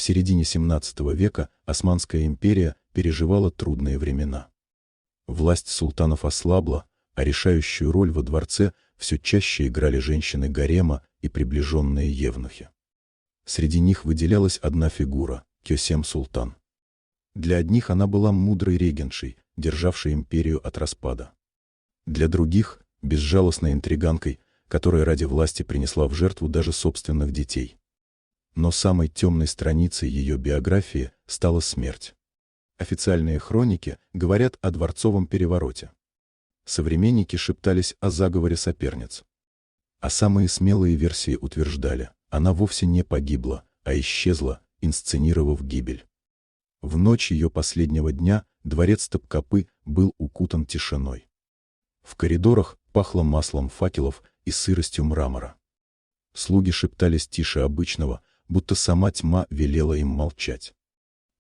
В середине XVII века Османская империя переживала трудные времена. Власть султанов ослабла, а решающую роль во дворце все чаще играли женщины гарема и приближенные евнухи. Среди них выделялась одна фигура – Кёсем Султан. Для одних она была мудрой регентшей, державшей империю от распада. Для других – безжалостной интриганкой, которая ради власти принесла в жертву даже собственных детей. Но самой темной страницей ее биографии стала смерть. Официальные хроники говорят о дворцовом перевороте. Современники шептались о заговоре соперниц. А самые смелые версии утверждали, она вовсе не погибла, а исчезла, инсценировав гибель. В ночь ее последнего дня дворец Топкапы был укутан тишиной. В коридорах пахло маслом факелов и сыростью мрамора. Слуги шептались тише обычного, будто сама тьма велела им молчать.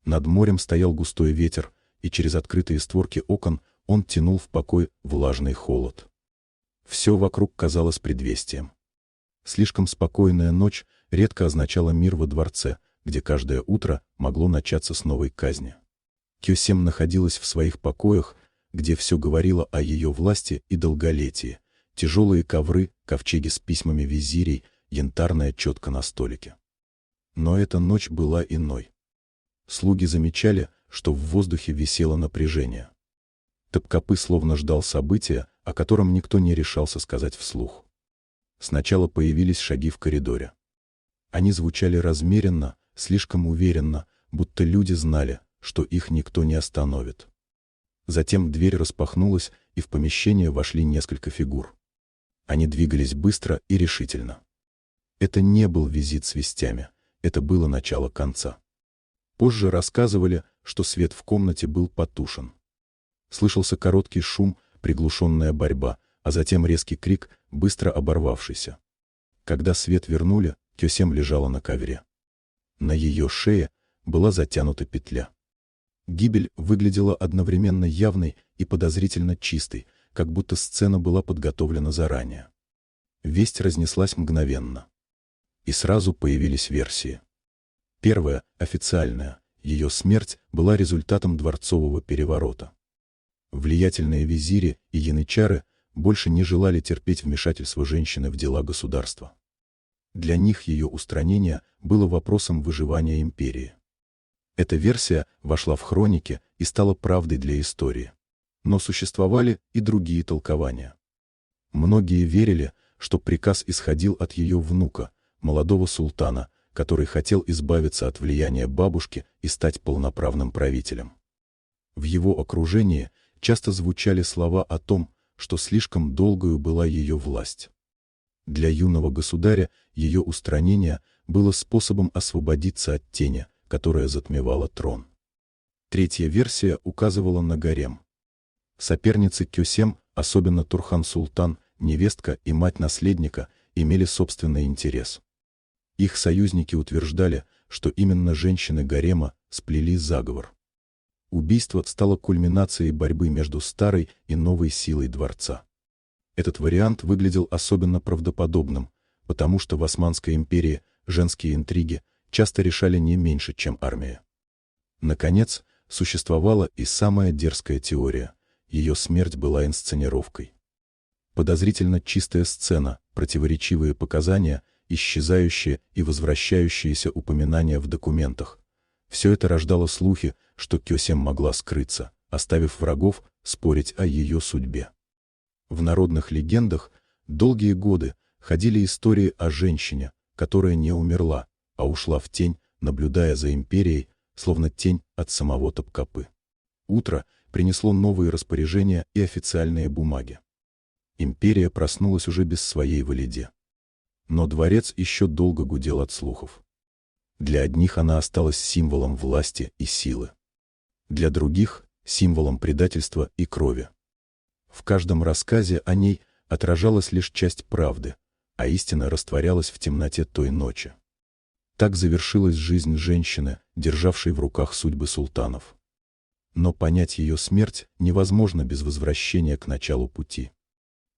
Над морем стоял густой ветер, и через открытые створки окон он тянул в покой влажный холод. Все вокруг казалось предвестием. Слишком спокойная ночь редко означала мир во дворце, где каждое утро могло начаться с новой казни. Кёсем находилась в своих покоях, где все говорило о ее власти и долголетии. Тяжелые ковры, ковчеги с письмами визирей, янтарная четка на столике. Но эта ночь была иной. Слуги замечали, что в воздухе висело напряжение. Топкапы словно ждал события, о котором никто не решался сказать вслух. Сначала появились шаги в коридоре. Они звучали размеренно, слишком уверенно, будто люди знали, что их никто не остановит. Затем дверь распахнулась, и в помещение вошли несколько фигур. Они двигались быстро и решительно. Это не был визит с вестями, это было начало конца. Позже рассказывали, что свет в комнате был потушен. Слышался короткий шум, приглушенная борьба, а затем резкий крик, быстро оборвавшийся. Когда свет вернули, Кёсем лежала на ковре. На ее шее была затянута петля. Гибель выглядела одновременно явной и подозрительно чистой, как будто сцена была подготовлена заранее. Весть разнеслась мгновенно. И сразу появились версии. Первая, официальная, ее смерть была результатом дворцового переворота. Влиятельные визири и янычары больше не желали терпеть вмешательство женщины в дела государства. Для них ее устранение было вопросом выживания империи. Эта версия вошла в хроники и стала правдой для истории. Но существовали и другие толкования. Многие верили, что приказ исходил от ее внука, молодого султана, который хотел избавиться от влияния бабушки и стать полноправным правителем. В его окружении часто звучали слова о том, что слишком долгою была ее власть. Для юного государя ее устранение было способом освободиться от тени, которая затмевала трон. Третья версия указывала на гарем. Соперницы Кёсем, особенно Турхан-Султан, невестка и мать наследника, имели собственный интерес. Их союзники утверждали, что именно женщины гарема сплели заговор. Убийство стало кульминацией борьбы между старой и новой силой дворца. Этот вариант выглядел особенно правдоподобным, потому что в Османской империи женские интриги часто решали не меньше, чем армия. Наконец, существовала и самая дерзкая теория. Ее смерть была инсценировкой. Подозрительно чистая сцена, противоречивые показания, исчезающие и возвращающиеся упоминания в документах. Все это рождало слухи, что Кёсем могла скрыться, оставив врагов спорить о ее судьбе. В народных легендах долгие годы ходили истории о женщине, которая не умерла, а ушла в тень, наблюдая за империей, словно тень от самого Топкапы. Утро принесло новые распоряжения и официальные бумаги. Империя проснулась уже без своей Валиде. Но дворец еще долго гудел от слухов. Для одних она осталась символом власти и силы. Для других — символом предательства и крови. В каждом рассказе о ней отражалась лишь часть правды, а истина растворялась в темноте той ночи. Так завершилась жизнь женщины, державшей в руках судьбы султанов. Но понять ее смерть невозможно без возвращения к началу пути.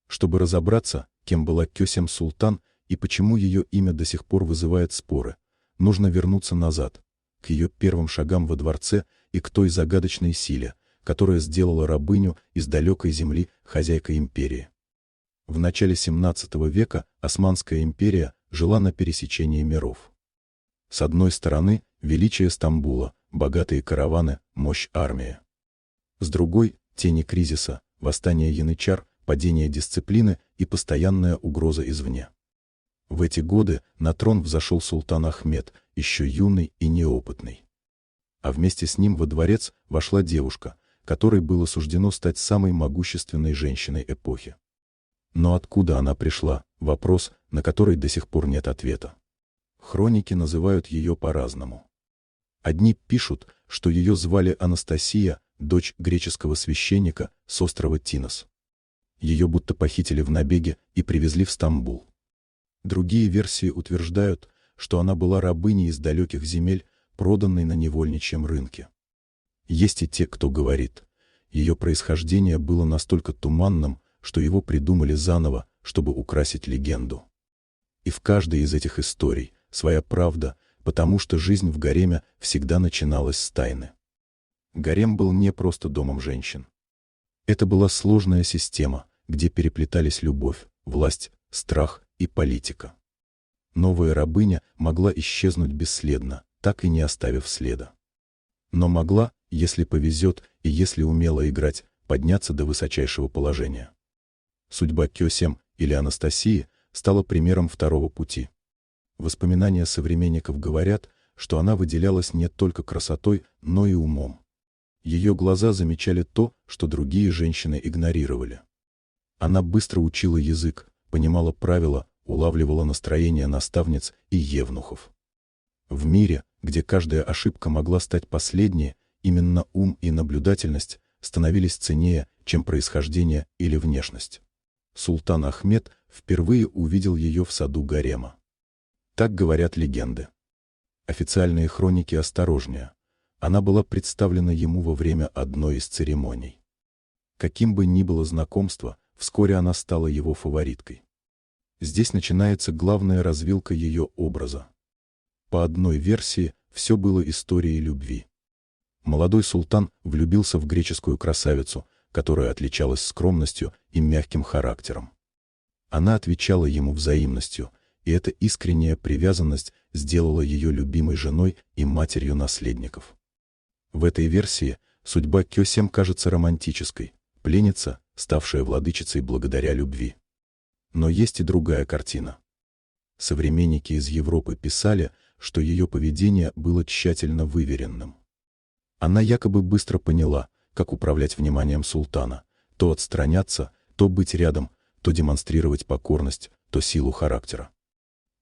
Чтобы разобраться, кем была Кёсем Султан и почему ее имя до сих пор вызывает споры, нужно вернуться назад, к ее первым шагам во дворце и к той загадочной силе, которая сделала рабыню из далекой земли хозяйкой империи. В начале XVII века Османская империя жила на пересечении миров. С одной стороны – величие Стамбула, богатые караваны, мощь армии. С другой – тени кризиса, восстание янычар, падение дисциплины и постоянная угроза извне. В эти годы на трон взошел султан Ахмед, еще юный и неопытный. А вместе с ним во дворец вошла девушка, которой было суждено стать самой могущественной женщиной эпохи. Но откуда она пришла – вопрос, на который до сих пор нет ответа. Хроники называют ее по-разному. Одни пишут, что ее звали Анастасия, дочь греческого священника с острова Тинос. Ее будто похитили в набеге и привезли в Стамбул. Другие версии утверждают, что она была рабыней из далеких земель, проданной на невольничьем рынке. Есть и те, кто говорит, ее происхождение было настолько туманным, что его придумали заново, чтобы украсить легенду. И в каждой из этих историй своя правда, потому что жизнь в гареме всегда начиналась с тайны. Гарем был не просто домом женщин. Это была сложная система, где переплетались любовь, власть, страх и политика. Новая рабыня могла исчезнуть бесследно, так и не оставив следа. Но могла, если повезет и если умела играть, подняться до высочайшего положения. Судьба Кёсем или Анастасии стала примером второго пути. Воспоминания современников говорят, что она выделялась не только красотой, но и умом. Ее глаза замечали то, что другие женщины игнорировали. Она быстро учила язык, понимала правила, улавливала настроение наставниц и евнухов. В мире, где каждая ошибка могла стать последней, именно ум и наблюдательность становились ценнее, чем происхождение или внешность. Султан Ахмед впервые увидел ее в саду гарема. Так говорят легенды. Официальные хроники осторожнее. Она была представлена ему во время одной из церемоний. Каким бы ни было знакомство, вскоре она стала его фавориткой. Здесь начинается главная развилка ее образа. По одной версии, все было историей любви. Молодой султан влюбился в греческую красавицу, которая отличалась скромностью и мягким характером. Она отвечала ему взаимностью, и эта искренняя привязанность сделала ее любимой женой и матерью наследников. В этой версии судьба Кёсем кажется романтической, пленница, ставшая владычицей благодаря любви. Но есть и другая картина. Современники из Европы писали, что ее поведение было тщательно выверенным. Она якобы быстро поняла, как управлять вниманием султана, то отстраняться, то быть рядом, то демонстрировать покорность, то силу характера.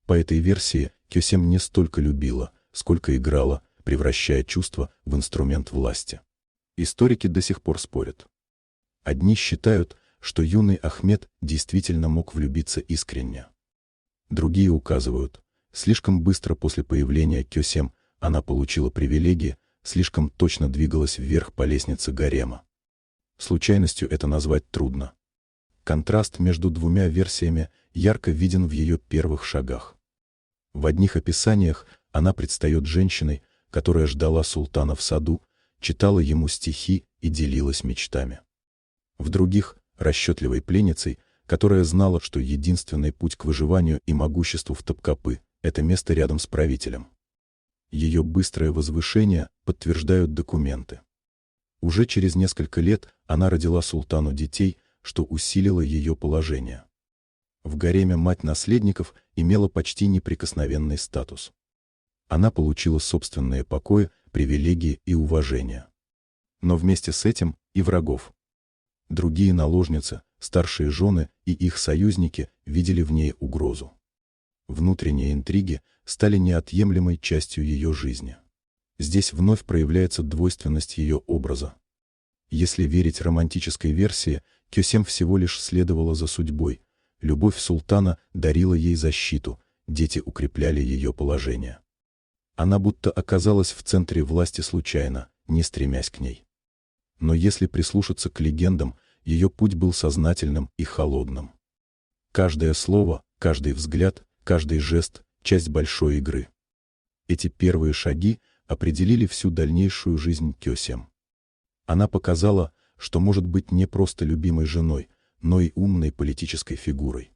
По этой версии Кёсем не столько любила, сколько играла, превращая чувства в инструмент власти. Историки до сих пор спорят. Одни считают, что юный Ахмед действительно мог влюбиться искренне. Другие указывают, слишком быстро после появления Кёсем она получила привилегии, слишком точно двигалась вверх по лестнице гарема. Случайностью это назвать трудно. Контраст между двумя версиями ярко виден в ее первых шагах. В одних описаниях она предстает женщиной, которая ждала султана в саду, читала ему стихи и делилась мечтами. В других – расчетливой пленницей, которая знала, что единственный путь к выживанию и могуществу в Топкапы – это место рядом с правителем. Ее быстрое возвышение подтверждают документы. Уже через несколько лет она родила султану детей, что усилило ее положение. В гареме мать наследников имела почти неприкосновенный статус. Она получила собственные покои, привилегии и уважение. Но вместе с этим и врагов. Другие наложницы, старшие жены и их союзники видели в ней угрозу. Внутренние интриги стали неотъемлемой частью ее жизни. Здесь вновь проявляется двойственность ее образа. Если верить романтической версии, Кёсем всего лишь следовала за судьбой. Любовь султана дарила ей защиту, дети укрепляли ее положение. Она будто оказалась в центре власти случайно, не стремясь к ней. Но если прислушаться к легендам, ее путь был сознательным и холодным. Каждое слово, каждый взгляд, каждый жест – часть большой игры. Эти первые шаги определили всю дальнейшую жизнь Кёсем. Она показала, что может быть не просто любимой женой, но и умной политической фигурой.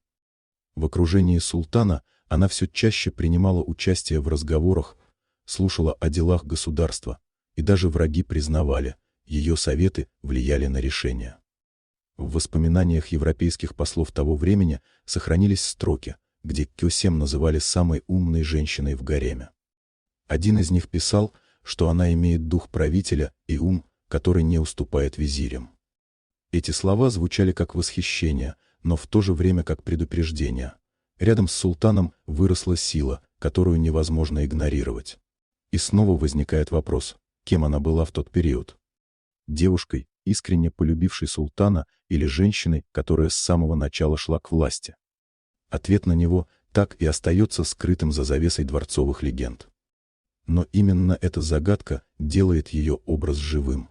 В окружении султана она все чаще принимала участие в разговорах, слушала о делах государства, и даже враги признавали, ее советы влияли на решения. В воспоминаниях европейских послов того времени сохранились строки, где Кёсем называли самой умной женщиной в гареме. Один из них писал, что она имеет дух правителя и ум, который не уступает визирям. Эти слова звучали как восхищение, но в то же время как предупреждение. Рядом с султаном выросла сила, которую невозможно игнорировать. И снова возникает вопрос, кем она была в тот период? Девушкой, искренне полюбившей султана, или женщиной, которая с самого начала шла к власти? Ответ на него так и остается скрытым за завесой дворцовых легенд. Но именно эта загадка делает ее образ живым.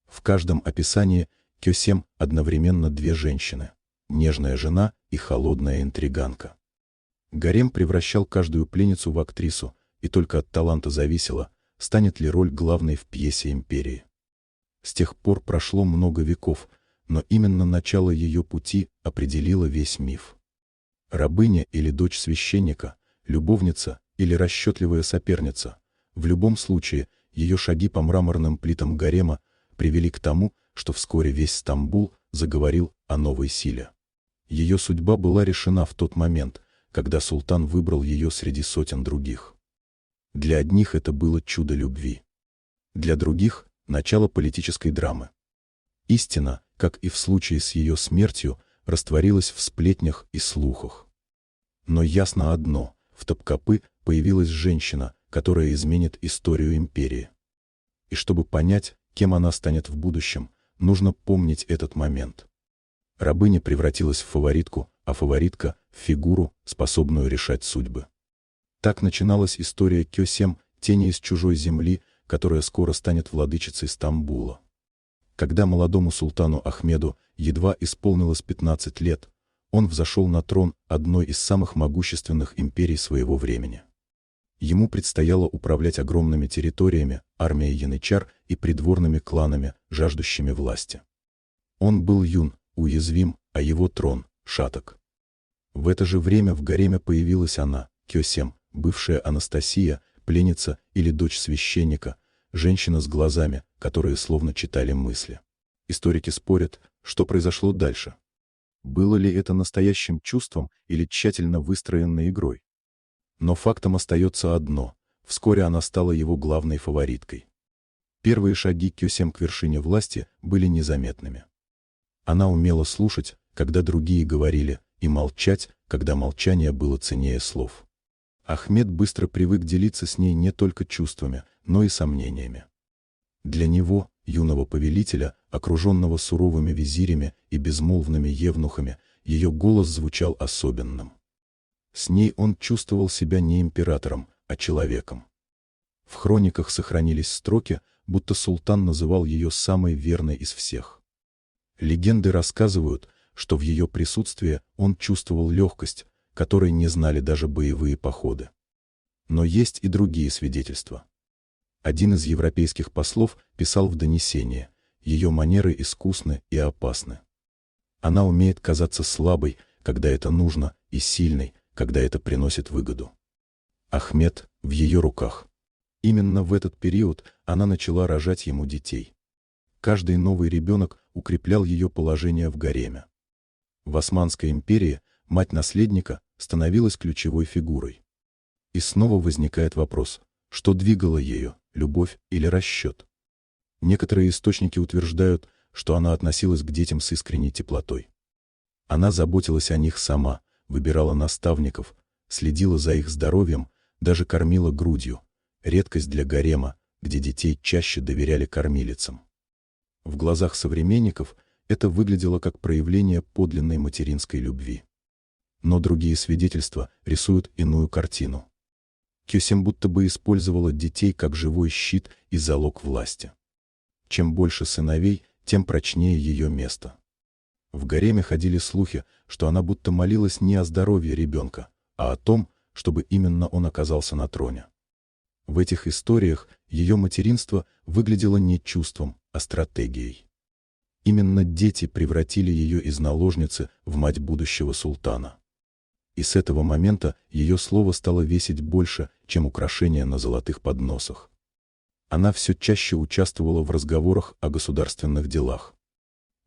В каждом описании Кёсем одновременно две женщины – нежная жена и холодная интриганка. Гарем превращал каждую пленницу в актрису, и только от таланта зависело, станет ли роль главной в пьесе империи. С тех пор прошло много веков, но именно начало ее пути определило весь миф. Рабыня или дочь священника, любовница или расчетливая соперница – в любом случае ее шаги по мраморным плитам гарема привели к тому, что вскоре весь Стамбул заговорил о новой силе. Ее судьба была решена в тот момент, когда султан выбрал ее среди сотен других. Для одних это было чудо любви. Для других – начало политической драмы. Истина, как и в случае с ее смертью, растворилась в сплетнях и слухах. Но ясно одно – в Топкапы появилась женщина, которая изменит историю империи. И чтобы понять, кем она станет в будущем, нужно помнить этот момент. Рабыня превратилась в фаворитку, а фаворитка – в фигуру, способную решать судьбы. Так начиналась история Кёсем, тени из чужой земли, которая скоро станет владычицей Стамбула. Когда молодому султану Ахмеду едва исполнилось 15 лет, он взошел на трон одной из самых могущественных империй своего времени. Ему предстояло управлять огромными территориями, армией янычар и придворными кланами, жаждущими власти. Он был юн, уязвим, а его трон – шаток. В это же время в гареме появилась она, Кёсем, бывшая Анастасия, пленница или дочь священника, женщина с глазами, которые словно читали мысли. Историки спорят, что произошло дальше. Было ли это настоящим чувством или тщательно выстроенной игрой? Но фактом остается одно – вскоре она стала его главной фавориткой. Первые шаги Кёсем к вершине власти были незаметными. Она умела слушать, когда другие говорили, и молчать, когда молчание было ценнее слов. Ахмед быстро привык делиться с ней не только чувствами, но и сомнениями. Для него, юного повелителя, окруженного суровыми визирями и безмолвными евнухами, ее голос звучал особенным. С ней он чувствовал себя не императором, а человеком. В хрониках сохранились строки, будто султан называл ее самой верной из всех. Легенды рассказывают, что в ее присутствии он чувствовал легкость, которой не знали даже боевые походы. Но есть и другие свидетельства. Один из европейских послов писал в донесении: ее манеры искусны и опасны. Она умеет казаться слабой, когда это нужно, и сильной, когда это приносит выгоду. Ахмед в ее руках. Именно в этот период она начала рожать ему детей. Каждый новый ребенок укреплял ее положение в гареме. В Османской империи мать наследника становилась ключевой фигурой. И снова возникает вопрос, что двигало ею, любовь или расчет? Некоторые источники утверждают, что она относилась к детям с искренней теплотой. Она заботилась о них сама, выбирала наставников, следила за их здоровьем, даже кормила грудью. Редкость для гарема, где детей чаще доверяли кормилицам. В глазах современников это выглядело как проявление подлинной материнской любви. Но другие свидетельства рисуют иную картину. Кёсем будто бы использовала детей как живой щит и залог власти. Чем больше сыновей, тем прочнее ее место. В гареме ходили слухи, что она будто молилась не о здоровье ребенка, а о том, чтобы именно он оказался на троне. В этих историях ее материнство выглядело не чувством, а стратегией. Именно дети превратили ее из наложницы в мать будущего султана. И с этого момента ее слово стало весить больше, чем украшения на золотых подносах. Она все чаще участвовала в разговорах о государственных делах.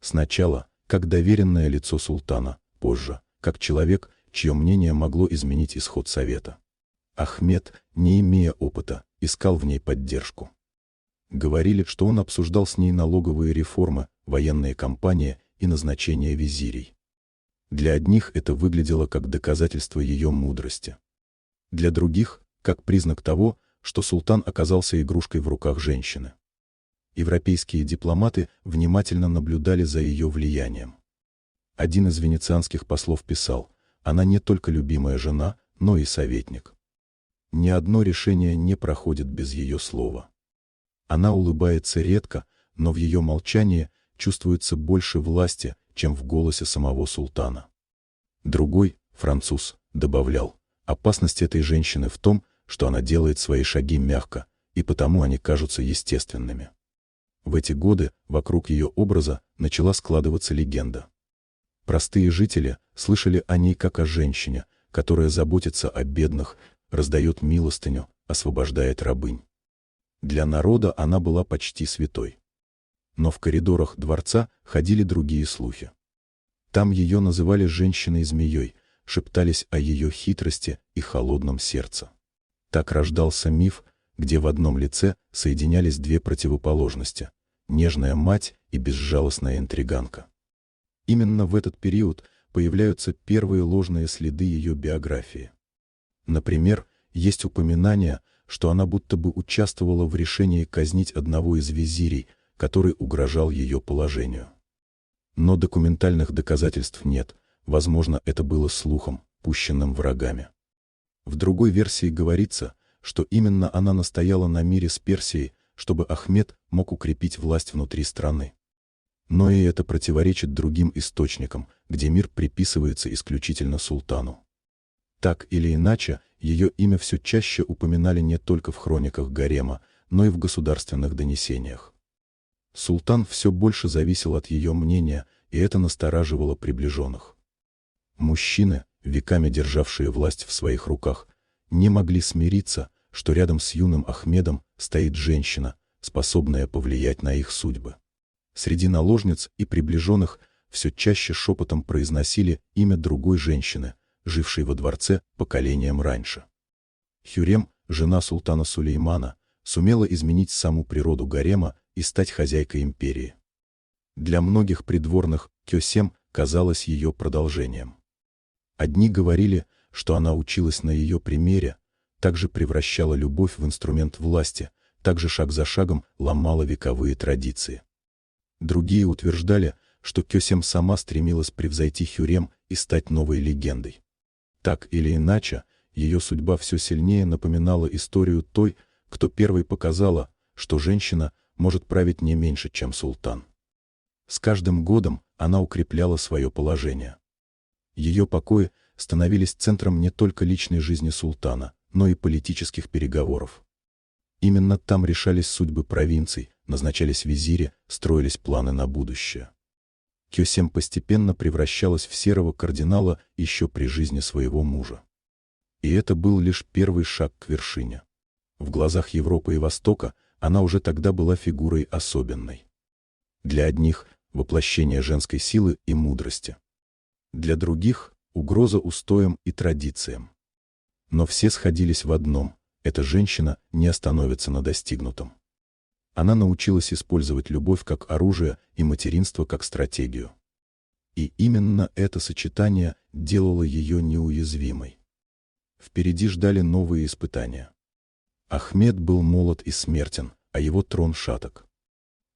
Сначала как доверенное лицо султана, позже как человек, чье мнение могло изменить исход совета. Ахмед, не имея опыта, искал в ней поддержку. Говорили, что он обсуждал с ней налоговые реформы, военные кампании и назначение визирей. Для одних это выглядело как доказательство ее мудрости. Для других – как признак того, что султан оказался игрушкой в руках женщины. Европейские дипломаты внимательно наблюдали за ее влиянием. Один из венецианских послов писал: «Она не только любимая жена, но и советник. Ни одно решение не проходит без ее слова. Она улыбается редко, но в ее молчании чувствуется больше власти, чем в голосе самого султана». Другой, француз, добавлял: «Опасность этой женщины в том, что она делает свои шаги мягко, и потому они кажутся естественными». В эти годы вокруг ее образа начала складываться легенда. Простые жители слышали о ней как о женщине, которая заботится о бедных, раздает милостыню, освобождает рабынь. Для народа она была почти святой. Но в коридорах дворца ходили другие слухи. Там ее называли женщиной-змеей, шептались о ее хитрости и холодном сердце. Так рождался миф, где в одном лице соединялись две противоположности – нежная мать и безжалостная интриганка. Именно в этот период появляются первые ложные следы ее биографии. Например, есть упоминание, что она будто бы участвовала в решении казнить одного из визирей, который угрожал ее положению. Но документальных доказательств нет, возможно, это было слухом, пущенным врагами. В другой версии говорится, что именно она настояла на мире с Персией, чтобы Ахмед мог укрепить власть внутри страны. Но и это противоречит другим источникам, где мир приписывается исключительно султану. Так или иначе, ее имя все чаще упоминали не только в хрониках гарема, но и в государственных донесениях. Султан все больше зависел от ее мнения, и это настораживало приближенных. Мужчины, веками державшие власть в своих руках, не могли смириться, что рядом с юным Ахмедом стоит женщина, способная повлиять на их судьбы. Среди наложниц и приближенных все чаще шепотом произносили имя другой женщины, жившей во дворце поколением раньше. Хюрем, жена султана Сулеймана, сумела изменить саму природу гарема и стать хозяйкой империи. Для многих придворных Кёсем казалась ее продолжением. Одни говорили, что она училась на ее примере, также превращала любовь в инструмент власти, также шаг за шагом ломала вековые традиции. Другие утверждали, что Кёсем сама стремилась превзойти Хюрем и стать новой легендой. Так или иначе, ее судьба все сильнее напоминала историю той, кто первой показала, что женщина может править не меньше, чем султан. С каждым годом она укрепляла свое положение. Ее покои становились центром не только личной жизни султана, но и политических переговоров. Именно там решались судьбы провинций, назначались визири, строились планы на будущее. Кёсем постепенно превращалась в серого кардинала еще при жизни своего мужа. И это был лишь первый шаг к вершине. В глазах Европы и Востока она уже тогда была фигурой особенной. Для одних – воплощение женской силы и мудрости. Для других – угроза устоям и традициям. Но все сходились в одном – эта женщина не остановится на достигнутом. Она научилась использовать любовь как оружие и материнство как стратегию. И именно это сочетание делало ее неуязвимой. Впереди ждали новые испытания. Ахмед был молод и смертен, а его трон шаток.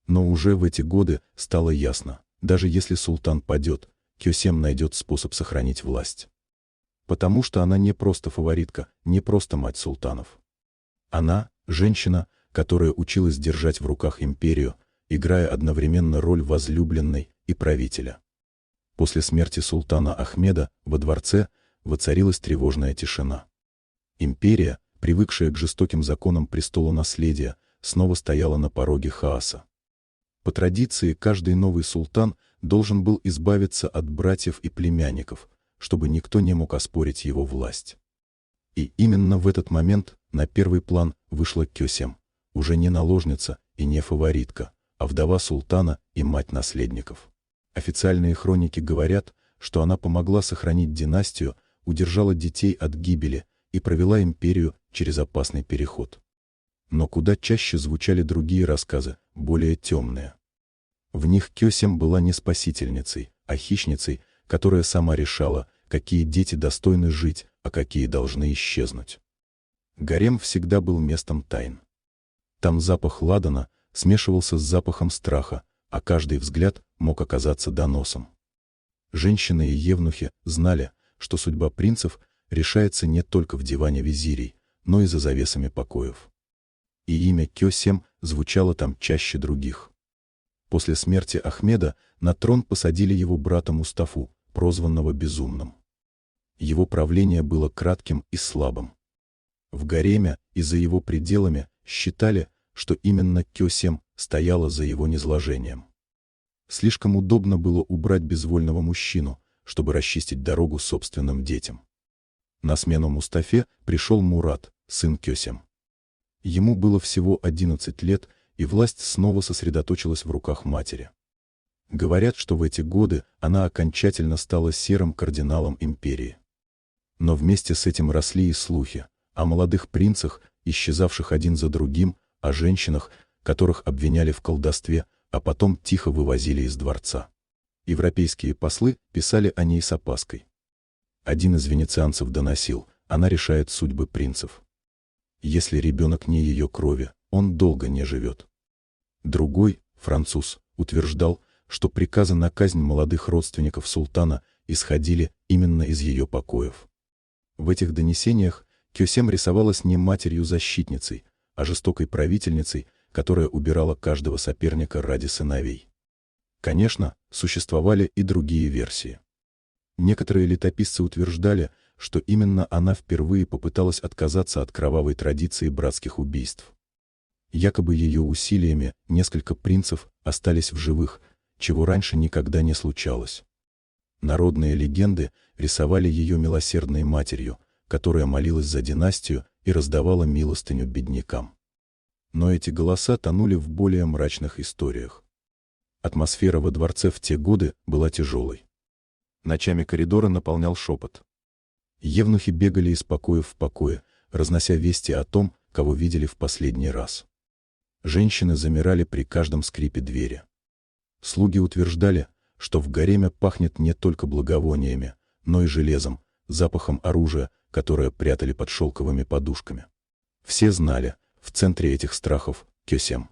Но уже в эти годы стало ясно, даже если султан падет, Кёсем найдет способ сохранить власть. Потому что она не просто фаворитка, не просто мать султанов. Она – женщина, которая училась держать в руках империю, играя одновременно роль возлюбленной и правителя. После смерти султана Ахмеда во дворце воцарилась тревожная тишина. Империя, привыкшая к жестоким законам престола наследия, снова стояла на пороге хаоса. По традиции, каждый новый султан должен был избавиться от братьев и племянников, чтобы никто не мог оспорить его власть. И именно в этот момент на первый план вышла Кёсем, уже не наложница и не фаворитка, а вдова султана и мать наследников. Официальные хроники говорят, что она помогла сохранить династию, удержала детей от гибели и провела империю через опасный переход. Но куда чаще звучали другие рассказы, более темные. В них Кёсем была не спасительницей, а хищницей, которая сама решала, какие дети достойны жить, а какие должны исчезнуть. Гарем всегда был местом тайн. Там запах ладана смешивался с запахом страха, а каждый взгляд мог оказаться доносом. Женщины и евнухи знали, что судьба принцев решается не только в диване визирей, но и за завесами покоев. И имя Кёсем звучало там чаще других. После смерти Ахмеда на трон посадили его брата Мустафу, прозванного Безумным. Его правление было кратким и слабым. В гареме и за его пределами считали, что именно Кёсем стояла за его низложением. Слишком удобно было убрать безвольного мужчину, чтобы расчистить дорогу собственным детям. На смену Мустафе пришел Мурат, сын Кёсем. Ему было всего 11 лет, и власть снова сосредоточилась в руках матери. Говорят, что в эти годы она окончательно стала серым кардиналом империи. Но вместе с этим росли и слухи о молодых принцах, исчезавших один за другим, о женщинах, которых обвиняли в колдовстве, а потом тихо вывозили из дворца. Европейские послы писали о ней с опаской. Один из венецианцев доносил: она решает судьбы принцев. Если ребенок не ее крови, он долго не живет. Другой, француз, утверждал, что приказы на казнь молодых родственников султана исходили именно из ее покоев. В этих донесениях Кёсем рисовалась не матерью-защитницей, а жестокой правительницей, которая убирала каждого соперника ради сыновей. Конечно, существовали и другие версии. Некоторые летописцы утверждали, что именно она впервые попыталась отказаться от кровавой традиции братских убийств. Якобы ее усилиями несколько принцев остались в живых, чего раньше никогда не случалось. Народные легенды рисовали ее милосердной матерью, которая молилась за династию и раздавала милостыню беднякам. Но эти голоса тонули в более мрачных историях. Атмосфера во дворце в те годы была тяжелой. Ночами коридоры наполнял шепот. Евнухи бегали из покоя в покое, разнося вести о том, кого видели в последний раз. Женщины замирали при каждом скрипе двери. Слуги утверждали, что в гареме пахнет не только благовониями, но и железом, запахом оружия, которое прятали под шелковыми подушками. Все знали, в центре этих страхов — Кёсем.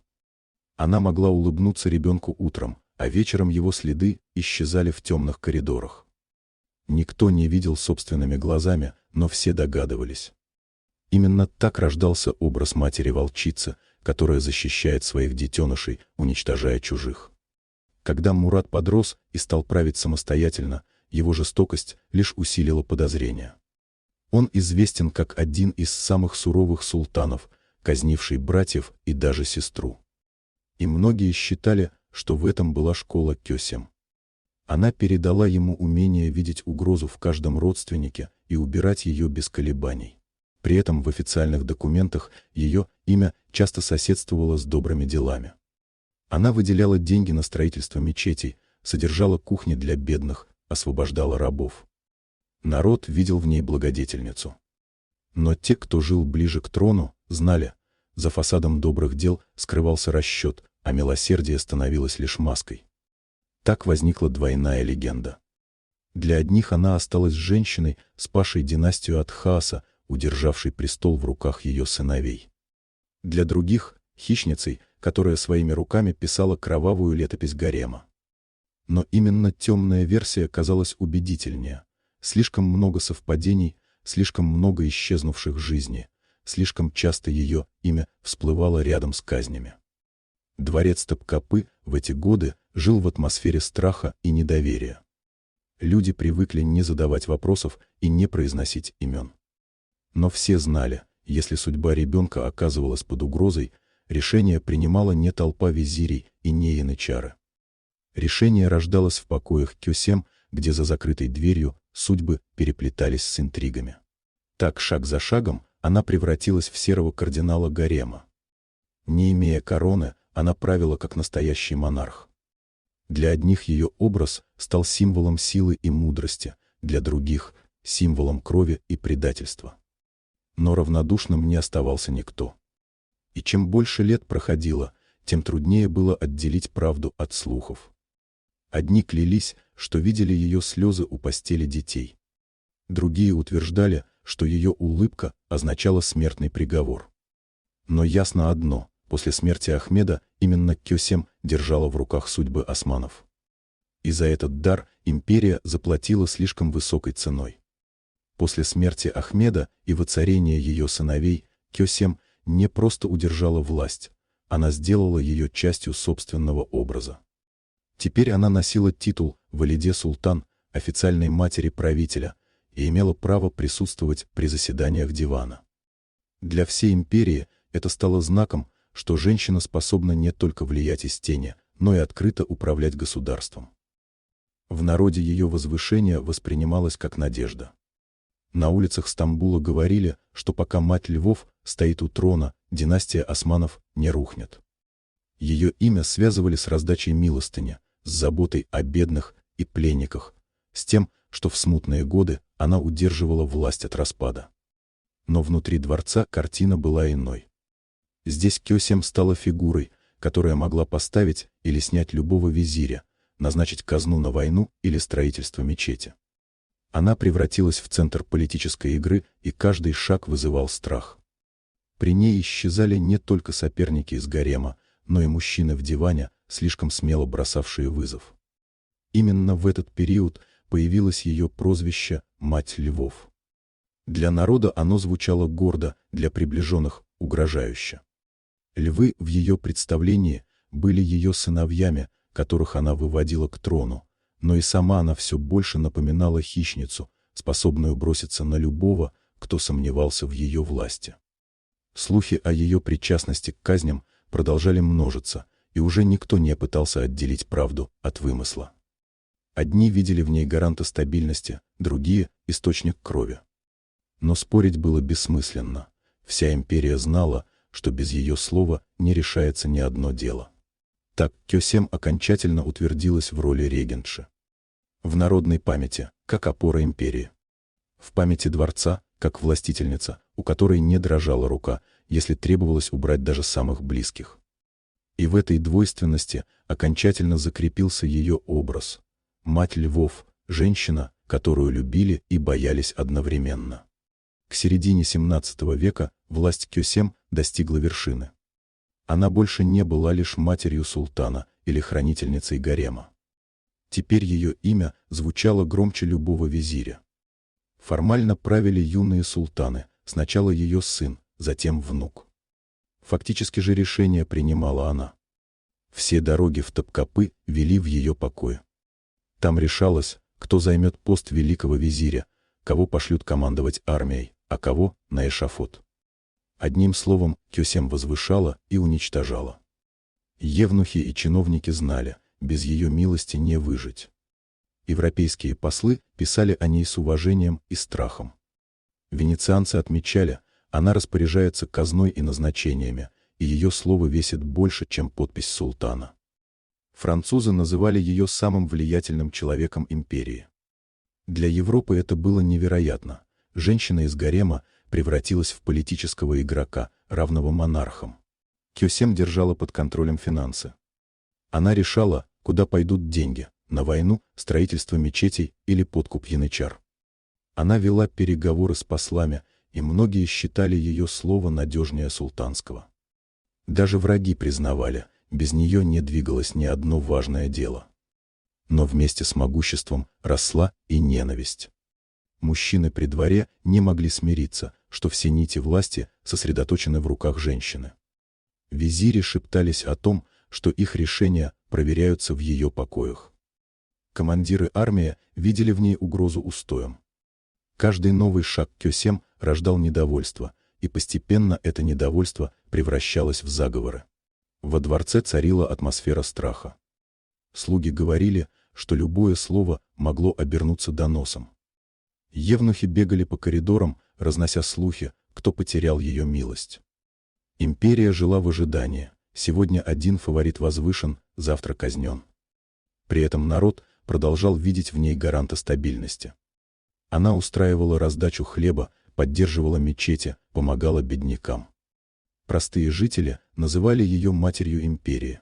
Она могла улыбнуться ребенку утром, а вечером его следы исчезали в темных коридорах. Никто не видел собственными глазами, но все догадывались. Именно так рождался образ матери-волчицы, которая защищает своих детенышей, уничтожая чужих. Когда Мурат подрос и стал править самостоятельно, его жестокость лишь усилила подозрения. Он известен как один из самых суровых султанов, казнивший братьев и даже сестру. И многие считали, что в этом была школа Кёсем. Она передала ему умение видеть угрозу в каждом родственнике и убирать ее без колебаний. При этом в официальных документах ее имя часто соседствовало с добрыми делами. Она выделяла деньги на строительство мечетей, содержала кухни для бедных, освобождала рабов. Народ видел в ней благодетельницу. Но те, кто жил ближе к трону, знали, за фасадом добрых дел скрывался расчет, а милосердие становилось лишь маской. Так возникла двойная легенда. Для одних она осталась женщиной, спасшей династию от хаоса, удержавшей престол в руках ее сыновей. Для других — хищницей, которая своими руками писала кровавую летопись гарема. Но именно темная версия казалась убедительнее. Слишком много совпадений, слишком много исчезнувших жизней, слишком часто ее имя всплывало рядом с казнями. Дворец Топкапы в эти годы жил в атмосфере страха и недоверия. Люди привыкли не задавать вопросов и не произносить имен. Но все знали, Если судьба ребенка оказывалась под угрозой, решение принимала не толпа визирей и не янычары. Решение рождалось в покоях Кёсем, где за закрытой дверью судьбы переплетались с интригами. Так, шаг за шагом, она превратилась в серого кардинала гарема. Не имея короны, она правила как настоящий монарх. Для одних ее образ стал символом силы и мудрости, для других — символом крови и предательства. Но равнодушным не оставался никто. И чем больше лет проходило, тем труднее было отделить правду от слухов. Одни клялись, что видели ее слезы у постели детей. Другие утверждали, что ее улыбка означала смертный приговор. Но ясно одно: после смерти Ахмеда именно Кёсем держала в руках судьбы османов. И за этот дар империя заплатила слишком высокой ценой. После смерти Ахмеда и воцарения ее сыновей Кёсем не просто удержала власть, она сделала ее частью собственного образа. Теперь она носила титул Валиде Султан, официальной матери правителя, и имела право присутствовать при заседаниях дивана. Для всей империи это стало знаком, что женщина способна не только влиять из тени, но и открыто управлять государством. В народе ее возвышение воспринималось как надежда. На улицах Стамбула говорили, что пока мать Львов стоит у трона, династия османов не рухнет. Ее имя связывали с раздачей милостыни, с заботой о бедных и пленниках, с тем, что в смутные годы она удерживала власть от распада. Но внутри дворца картина была иной. Здесь Кёсем стала фигурой, которая могла поставить или снять любого визиря, назначить казну на войну или строительство мечети. Она превратилась в центр политической игры, и каждый шаг вызывал страх. При ней исчезали не только соперники из гарема, но и мужчины в диване, слишком смело бросавшие вызов. Именно в этот период появилось ее прозвище «Мать Львов». Для народа оно звучало гордо, для приближенных — угрожающе. Львы в ее представлении были ее сыновьями, которых она выводила к трону, но и сама она все больше напоминала хищницу, способную броситься на любого, кто сомневался в ее власти. Слухи о ее причастности к казням продолжали множиться, и уже никто не пытался отделить правду от вымысла. Одни видели в ней гаранта стабильности, другие — источник крови. Но спорить было бессмысленно. Вся империя знала, что без ее слова не решается ни одно дело. Так Кёсем окончательно утвердилась в роли регентши. В народной памяти, как опора империи. В памяти дворца, как властительница, у которой не дрожала рука, если требовалось убрать даже самых близких. И в этой двойственности окончательно закрепился ее образ. Мать Львов, женщина, которую любили и боялись одновременно. К середине XVII века власть Кёсем достигла вершины. Она больше не была лишь матерью султана или хранительницей гарема. Теперь ее имя звучало громче любого визиря. Формально правили юные султаны, сначала ее сын, затем внук. Фактически же решение принимала она. Все дороги в Топкапы вели в ее покое. Там решалось, кто займет пост великого визиря, кого пошлют командовать армией, а кого — на эшафот. Одним словом, Кёсем возвышала и уничтожала. Евнухи и чиновники знали, без ее милости не выжить. Европейские послы писали о ней с уважением и страхом. Венецианцы отмечали, она распоряжается казной и назначениями, и ее слово весит больше, чем подпись султана. Французы называли ее самым влиятельным человеком империи. Для Европы это было невероятно. Женщина из гарема превратилась в политического игрока, равного монархам. Кёсем держала под контролем финансы. Она решала, куда пойдут деньги — на войну, строительство мечетей или подкуп янычар. Она вела переговоры с послами, и многие считали ее слово надежнее султанского. Даже враги признавали, без нее не двигалось ни одно важное дело. Но вместе с могуществом росла и ненависть. Мужчины при дворе не могли смириться, что все нити власти сосредоточены в руках женщины. Визири шептались о том, что их решения проверяются в ее покоях. Командиры армии видели в ней угрозу устоям. Каждый новый шаг Кёсем рождал недовольство, и постепенно это недовольство превращалось в заговоры. Во дворце царила атмосфера страха. Слуги говорили, что любое слово могло обернуться доносом. Евнухи бегали по коридорам, разнося слухи, кто потерял ее милость. Империя жила в ожидании. Сегодня один фаворит возвышен, завтра казнен. При этом народ продолжал видеть в ней гаранта стабильности. Она устраивала раздачу хлеба, поддерживала мечети, помогала беднякам. Простые жители называли ее матерью империи.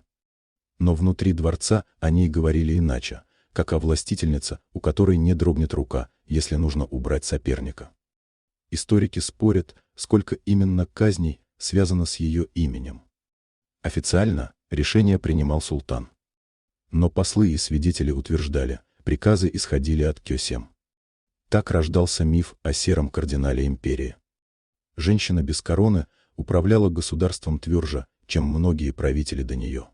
Но внутри дворца о ней говорили иначе, как о властительнице, у которой не дрогнет рука, если нужно убрать соперника. Историки спорят, сколько именно казней связано с ее именем. Официально решение принимал султан. Но послы и свидетели утверждали, приказы исходили от Кёсем. Так рождался миф о сером кардинале империи. Женщина без короны управляла государством тверже, чем многие правители до нее.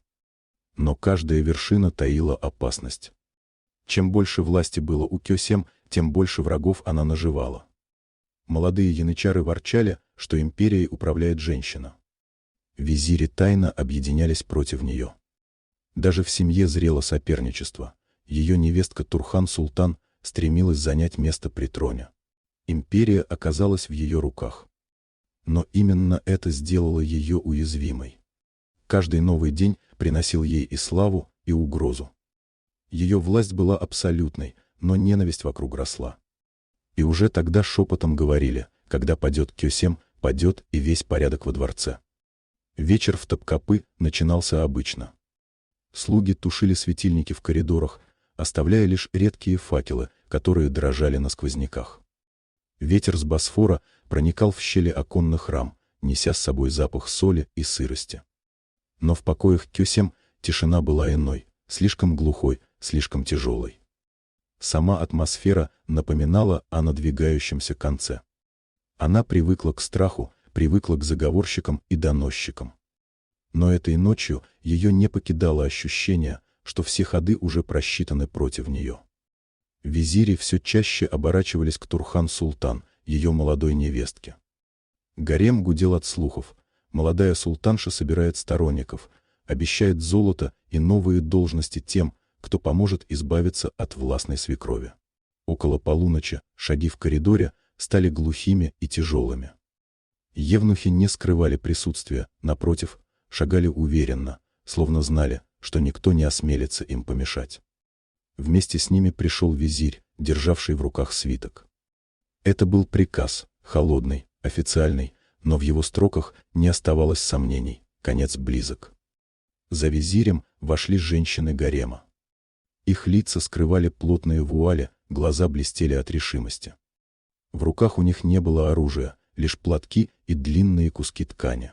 Но каждая вершина таила опасность. Чем больше власти было у Кёсем, тем больше врагов она наживала. Молодые янычары ворчали, что империей управляет женщина. Визири тайно объединялись против нее. Даже в семье зрело соперничество. Ее невестка Турхан-Султан стремилась занять место при троне. Империя оказалась в ее руках. Но именно это сделало ее уязвимой. Каждый новый день приносил ей и славу, и угрозу. Ее власть была абсолютной, но ненависть вокруг росла. И уже тогда шепотом говорили, когда падет Кёсем, падет и весь порядок во дворце. Вечер в Топкапы начинался обычно. Слуги тушили светильники в коридорах, оставляя лишь редкие факелы, которые дрожали на сквозняках. Ветер с Босфора проникал в щели оконных рам, неся с собой запах соли и сырости. Но в покоях Кёсем тишина была иной, слишком глухой, слишком тяжелой. Сама атмосфера напоминала о надвигающемся конце. Она привыкла к страху, привыкла к заговорщикам и доносчикам. Но этой ночью ее не покидало ощущение, что все ходы уже просчитаны против нее. Визири все чаще оборачивались к Турхан-Султан, ее молодой невестке. Гарем гудел от слухов. Молодая султанша собирает сторонников, обещает золото и новые должности тем, кто поможет избавиться от властной свекрови. Около полуночи шаги в коридоре стали глухими и тяжелыми. Евнухи не скрывали присутствия, напротив, шагали уверенно, словно знали, что никто не осмелится им помешать. Вместе с ними пришел визирь, державший в руках свиток. Это был приказ, холодный, официальный, но в его строках не оставалось сомнений, конец близок. За визирем вошли женщины гарема. Их лица скрывали плотные вуали, глаза блестели от решимости. В руках у них не было оружия, лишь платки и длинные куски ткани.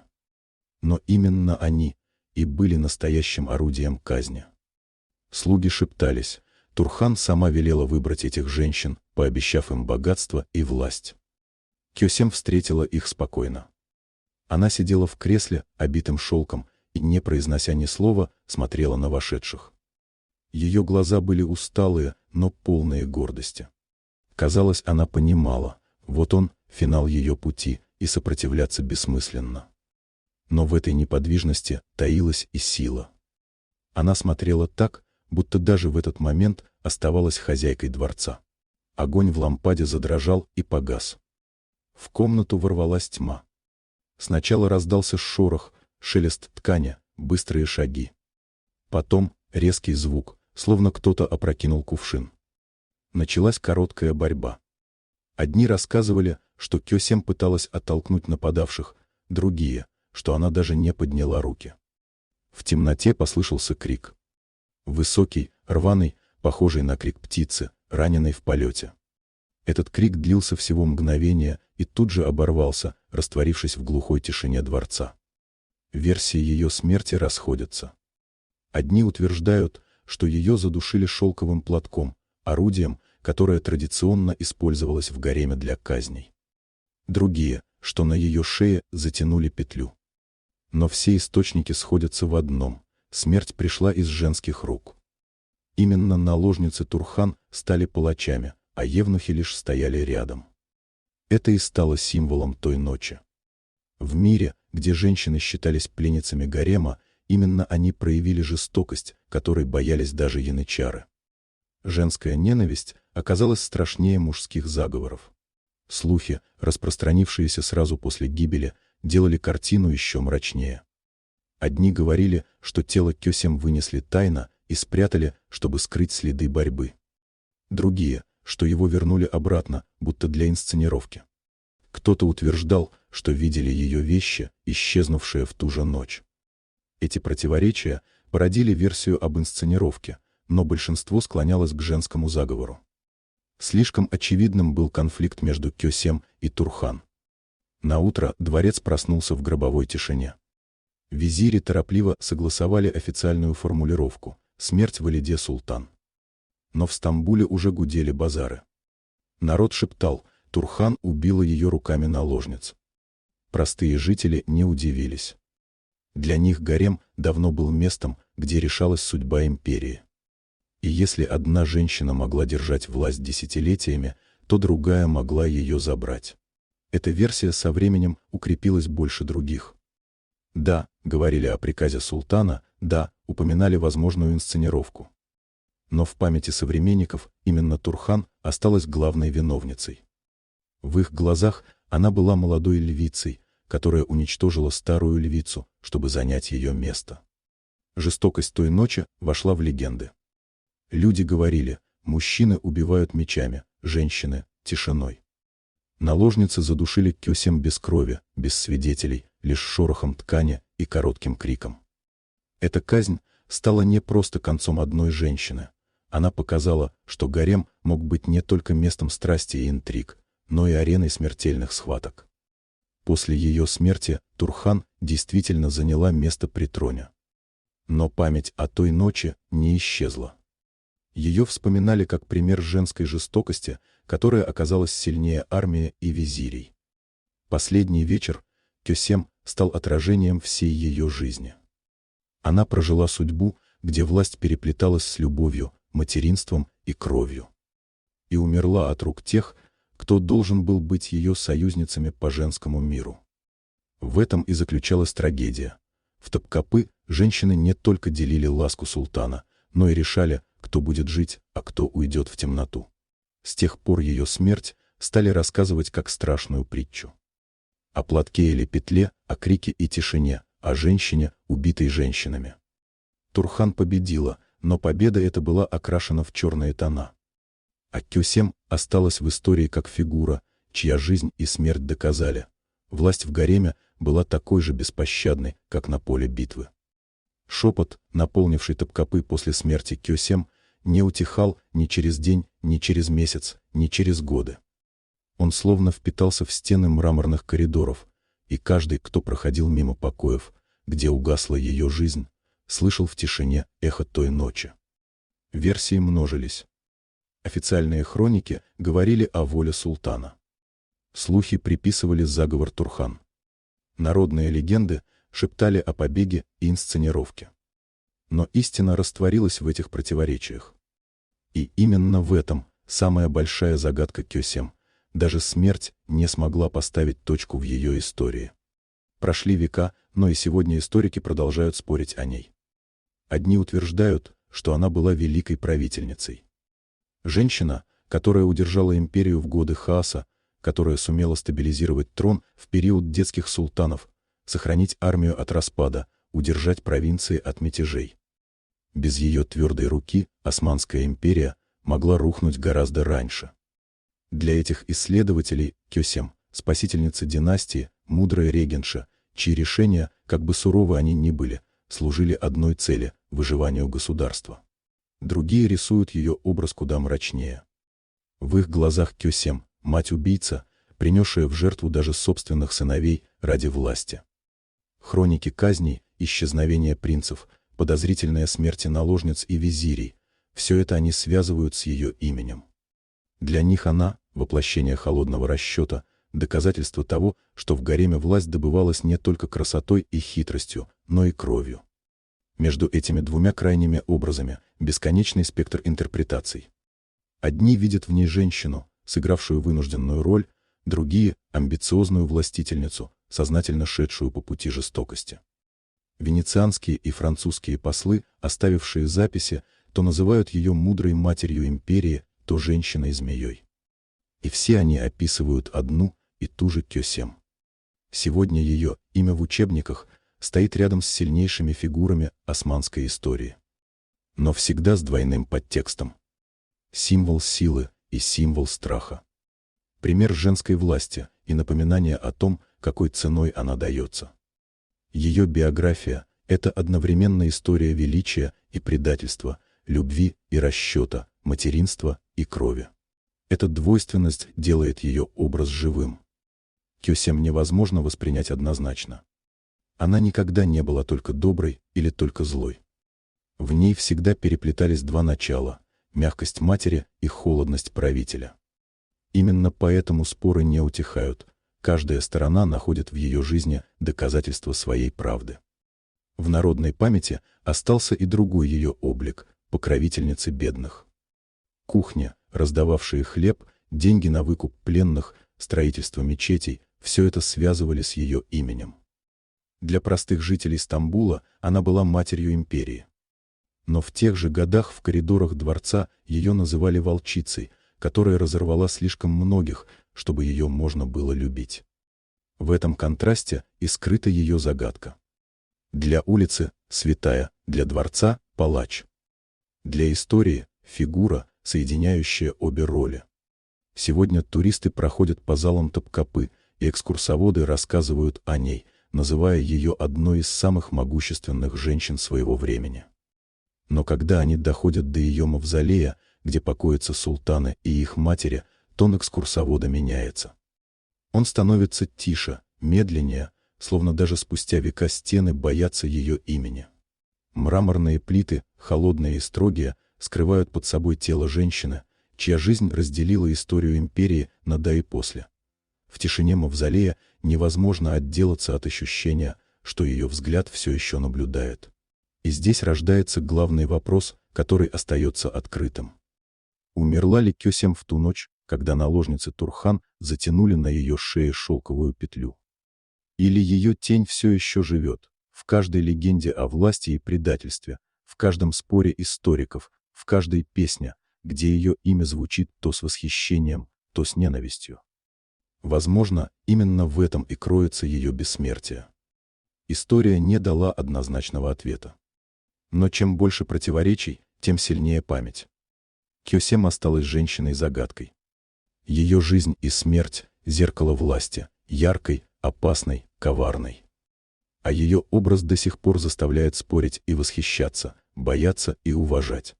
Но именно они и были настоящим орудием казни. Слуги шептались. Турхан сама велела выбрать этих женщин, пообещав им богатство и власть. Кёсем встретила их спокойно. Она сидела в кресле, обитым шелком, и, не произнося ни слова, смотрела на вошедших. Ее глаза были усталые, но полные гордости. Казалось, она понимала, вот он, финал ее пути, и сопротивляться бессмысленно. Но в этой неподвижности таилась и сила. Она смотрела так, будто даже в этот момент оставалась хозяйкой дворца. Огонь в лампаде задрожал и погас. В комнату ворвалась тьма. Сначала раздался шорох, шелест ткани, быстрые шаги. Потом резкий звук, словно кто-то опрокинул кувшин. Началась короткая борьба. Одни рассказывали, что Кёсем пыталась оттолкнуть нападавших, другие, что она даже не подняла руки. В темноте послышался крик. Высокий, рваный, похожий на крик птицы, раненой в полете. Этот крик длился всего мгновение и тут же оборвался, растворившись в глухой тишине дворца. Версии ее смерти расходятся. Одни утверждают, что ее задушили шелковым платком, орудием, которое традиционно использовалось в гареме для казней. Другие, что на ее шее затянули петлю. Но все источники сходятся в одном – смерть пришла из женских рук. Именно наложницы Турхан стали палачами, а евнухи лишь стояли рядом. Это и стало символом той ночи. В мире, где женщины считались пленницами гарема, именно они проявили жестокость, которой боялись даже янычары. Женская ненависть оказалась страшнее мужских заговоров. Слухи, распространившиеся сразу после гибели, делали картину еще мрачнее. Одни говорили, что тело Кёсем вынесли тайно и спрятали, чтобы скрыть следы борьбы. Другие, что его вернули обратно, будто для инсценировки. Кто-то утверждал, что видели ее вещи, исчезнувшие в ту же ночь. Эти противоречия породили версию об инсценировке, но большинство склонялось к женскому заговору. Слишком очевидным был конфликт между Кёсем и Турхан. Наутро дворец проснулся в гробовой тишине. Визири торопливо согласовали официальную формулировку «Смерть Валиде Султан». Но в Стамбуле уже гудели базары. Народ шептал, Турхан убила ее руками наложниц. Простые жители не удивились. Для них гарем давно был местом, где решалась судьба империи. И если одна женщина могла держать власть десятилетиями, то другая могла ее забрать. Эта версия со временем укрепилась больше других. Да, говорили о приказе султана, да, упоминали возможную инсценировку. Но в памяти современников именно Турхан осталась главной виновницей. В их глазах она была молодой львицей, которая уничтожила старую львицу, чтобы занять ее место. Жестокость той ночи вошла в легенды. Люди говорили, мужчины убивают мечами, женщины — тишиной. Наложницы задушили Кёсем без крови, без свидетелей, лишь шорохом ткани и коротким криком. Эта казнь стала не просто концом одной женщины. Она показала, что гарем мог быть не только местом страсти и интриг, но и ареной смертельных схваток. После ее смерти Турхан действительно заняла место при троне. Но память о той ночи не исчезла. Ее вспоминали как пример женской жестокости, которая оказалась сильнее армии и визирей. Последний вечер Кёсем стал отражением всей ее жизни. Она прожила судьбу, где власть переплеталась с любовью, материнством и кровью. И умерла от рук тех, кто должен был быть ее союзницами по женскому миру. В этом и заключалась трагедия. В Топкапы женщины не только делили ласку султана, но и решали, кто будет жить, а кто уйдет в темноту. С тех пор ее смерть стали рассказывать как страшную притчу. О платке или петле, о крике и тишине, о женщине, убитой женщинами. Турхан победила, но победа эта была окрашена в черные тона. А Кёсем осталась в истории как фигура, чья жизнь и смерть доказали. Власть в гареме была такой же беспощадной, как на поле битвы. Шепот, наполнивший Топкапы после смерти Кёсем, не утихал ни через день, ни через месяц, ни через годы. Он словно впитался в стены мраморных коридоров, и каждый, кто проходил мимо покоев, где угасла ее жизнь, слышал в тишине эхо той ночи. Версии множились. Официальные хроники говорили о воле султана. Слухи приписывали заговор Турхан. Народные легенды шептали о побеге и инсценировке. Но истина растворилась в этих противоречиях. И именно в этом самая большая загадка Кёсем. Даже смерть не смогла поставить точку в ее истории. Прошли века, но и сегодня историки продолжают спорить о ней. Одни утверждают, что она была великой правительницей. Женщина, которая удержала империю в годы хаоса, которая сумела стабилизировать трон в период детских султанов, сохранить армию от распада, удержать провинции от мятежей. Без ее твердой руки Османская империя могла рухнуть гораздо раньше. Для этих исследователей Кёсем — спасительница династии, мудрая регенша, чьи решения, как бы суровы они ни были, служили одной цели — выживанию государства. Другие рисуют ее образ куда мрачнее. В их глазах Кёсем — мать-убийца, принесшая в жертву даже собственных сыновей ради власти. Хроники казней, исчезновения принцев, подозрительные смерти наложниц и визирей — все это они связывают с ее именем. Для них она — воплощение холодного расчета, доказательство того, что в гареме власть добывалась не только красотой и хитростью, но и кровью. Между этими двумя крайними образами бесконечный спектр интерпретаций. Одни видят в ней женщину, сыгравшую вынужденную роль, другие – амбициозную властительницу, сознательно шедшую по пути жестокости. Венецианские и французские послы, оставившие записи, то называют ее мудрой матерью империи, то женщиной-змеей. И все они описывают одну и ту же Кёсем. Сегодня ее имя в учебниках стоит рядом с сильнейшими фигурами османской истории. Но всегда с двойным подтекстом. Символ силы и символ страха. Пример женской власти и напоминание о том, какой ценой она дается. Ее биография – это одновременно история величия и предательства, любви и расчета, материнства и крови. Эта двойственность делает ее образ живым. Кёсем невозможно воспринять однозначно. Она никогда не была только доброй или только злой. В ней всегда переплетались два начала – мягкость матери и холодность правителя. Именно поэтому споры не утихают, каждая сторона находит в ее жизни доказательства своей правды. В народной памяти остался и другой ее облик – покровительницы бедных. Кухня, раздававшие хлеб, деньги на выкуп пленных, строительство мечетей – все это связывали с ее именем. Для простых жителей Стамбула она была матерью империи. Но в тех же годах в коридорах дворца ее называли волчицей, которая разорвала слишком многих, чтобы ее можно было любить. В этом контрасте и скрыта ее загадка. Для улицы – святая, для дворца – палач. Для истории – фигура, соединяющая обе роли. Сегодня туристы проходят по залам Топкапы, и экскурсоводы рассказывают о ней, называя ее одной из самых могущественных женщин своего времени. Но когда они доходят до ее мавзолея, где покоятся султаны и их матери, тон экскурсовода меняется. Он становится тише, медленнее, словно даже спустя века стены боятся ее имени. Мраморные плиты, холодные и строгие, скрывают под собой тело женщины, чья жизнь разделила историю империи на до и после. В тишине мавзолея невозможно отделаться от ощущения, что ее взгляд все еще наблюдает. И здесь рождается главный вопрос, который остается открытым. Умерла ли Кёсем в ту ночь, когда наложницы Турхан затянули на ее шее шелковую петлю? Или ее тень все еще живет в каждой легенде о власти и предательстве, в каждом споре историков, в каждой песне, где ее имя звучит то с восхищением, то с ненавистью? Возможно, именно в этом и кроется ее бессмертие. История не дала однозначного ответа. Но чем больше противоречий, тем сильнее память. Кёсем осталась женщиной-загадкой. Ее жизнь и смерть – зеркало власти, яркой, опасной, коварной. А ее образ до сих пор заставляет спорить и восхищаться, бояться и уважать.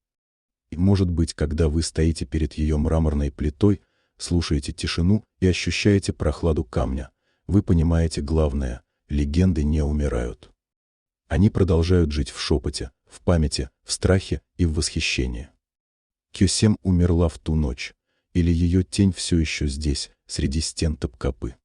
И может быть, когда вы стоите перед ее мраморной плитой, слушаете тишину и ощущаете прохладу камня, вы понимаете главное – легенды не умирают. Они продолжают жить в шепоте, в памяти, в страхе и в восхищении. Кёсем умерла в ту ночь, или ее тень все еще здесь, среди стен Топкапы.